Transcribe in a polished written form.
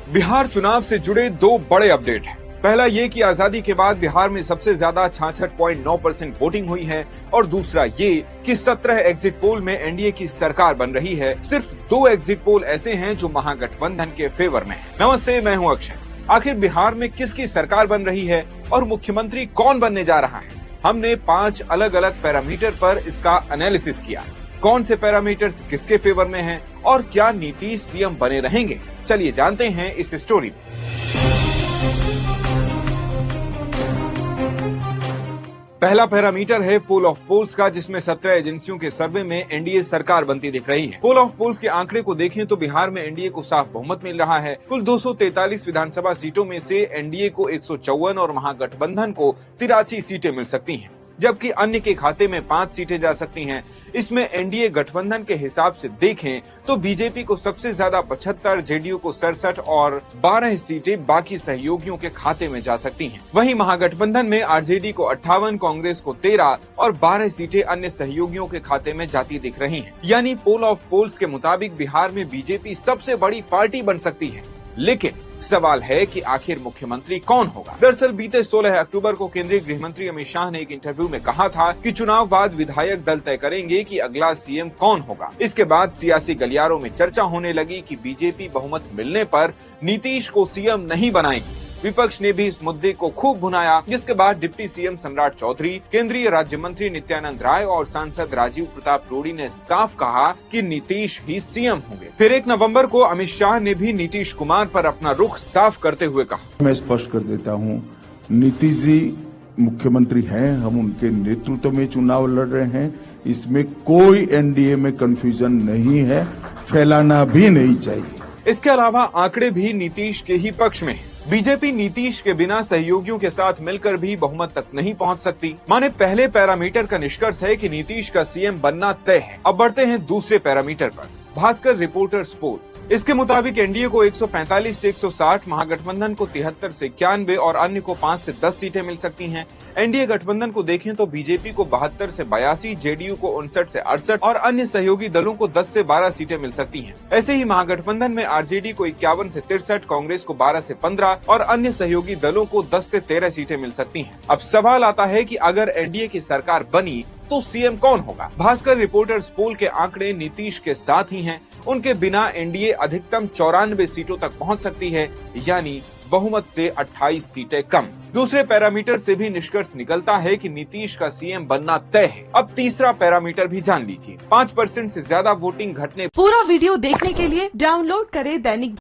बिहार चुनाव से जुड़े दो बड़े अपडेट हैं। पहला ये कि आजादी के बाद बिहार में सबसे ज्यादा 66.9% वोटिंग हुई है और दूसरा ये कि 17 एग्जिट पोल में एनडीए की सरकार बन रही है। सिर्फ 2 एग्जिट पोल ऐसे हैं जो महागठबंधन के फेवर में हैं। नमस्ते, मैं हूं अक्षय। आखिर बिहार में किसकी सरकार बन रही है और मुख्यमंत्री कौन बनने जा रहा है? हमने 5 अलग अलग पैरामीटर पर इसका एनालिसिस किया। कौन से पैरामीटर्स किसके फेवर में हैं और क्या नीतीश सीएम बने रहेंगे, चलिए जानते हैं इस स्टोरी में। पहला पैरामीटर है पोल ऑफ पोल्स का, जिसमें 17 एजेंसियों के सर्वे में एनडीए सरकार बनती दिख रही है। पोल ऑफ पोल्स के आंकड़े को देखें तो बिहार में एनडीए को साफ बहुमत मिल रहा है। कुल 243 विधानसभा सीटों में से एनडीए को 154 और महागठबंधन को 83 सीटें मिल सकती हैं, जबकि अन्य के खाते में 5 सीटें जा सकती हैं। इसमें एनडीए गठबंधन के हिसाब से देखें तो बीजेपी को सबसे ज्यादा 75, जेडीयू को 67 और 12 सीटें बाकी सहयोगियों के खाते में जा सकती हैं। वहीं महागठबंधन में आरजेडी को 58, कांग्रेस को 13 और 12 सीटें अन्य सहयोगियों के खाते में जाती दिख रही हैं। यानी पोल ऑफ पोल्स के मुताबिक बिहार में बीजेपी सबसे बड़ी पार्टी बन सकती है। लेकिन सवाल है कि आखिर मुख्यमंत्री कौन होगा? दरअसल बीते 16 अक्टूबर को केंद्रीय गृह मंत्री अमित शाह ने एक इंटरव्यू में कहा था कि चुनाव बाद विधायक दल तय करेंगे कि अगला सीएम कौन होगा। इसके बाद सियासी गलियारों में चर्चा होने लगी कि बीजेपी बहुमत मिलने पर नीतीश को सीएम नहीं बनाएगी। विपक्ष ने भी इस मुद्दे को खूब भुनाया, जिसके बाद डिप्टी सीएम सम्राट चौधरी, केंद्रीय राज्य मंत्री नित्यानंद राय और सांसद राजीव प्रताप रूडी ने साफ कहा कि नीतीश ही सीएम होंगे। फिर 1 नवंबर को अमित शाह ने भी नीतीश कुमार पर अपना रुख साफ करते हुए कहा, मैं स्पष्ट कर देता हूँ, नीतीश जी मुख्यमंत्री हैं, हम उनके नेतृत्व में चुनाव लड़ रहे हैं। इसमें कोई एनडीए में कंफ्यूजन नहीं है, फैलाना भी नहीं चाहिए। इसके अलावा आंकड़े भी नीतीश के ही पक्ष में हैं। बीजेपी नीतीश के बिना सहयोगियों के साथ मिलकर भी बहुमत तक नहीं पहुंच सकती। माने पहले पैरामीटर का निष्कर्ष है कि नीतीश का सीएम बनना तय है। अब बढ़ते हैं दूसरे पैरामीटर पर। भास्कर रिपोर्टर्स पोल, इसके मुताबिक एनडीए को 145 से 160, महागठबंधन को 73 से 91 और अन्य को 5 से 10 सीटें मिल सकती हैं। एनडीए गठबंधन को देखें तो बीजेपी को 72 से 82, जेडीयू को 59 से 68 और अन्य सहयोगी दलों को 10 से 12 सीटें मिल सकती हैं। ऐसे ही महागठबंधन में आरजेडी को 51 से 63, कांग्रेस को 12 से 15 और अन्य सहयोगी दलों को 10 से 13 सीटें मिल सकती हैं। अब सवाल आता है कि अगर एनडीए की सरकार बनी तो सीएम कौन होगा? भास्कर रिपोर्टर्स पोल के आंकड़े नीतीश के साथ ही हैं। उनके बिना एनडीए अधिकतम 94 सीटों तक पहुंच सकती है, यानी बहुमत से 28 सीटें कम। दूसरे पैरामीटर से भी निष्कर्ष निकलता है कि नीतीश का सीएम बनना तय है। अब तीसरा पैरामीटर भी जान लीजिए। 5% से ज्यादा वोटिंग घटने। पूरा वीडियो देखने के लिए डाउनलोड करें दैनिक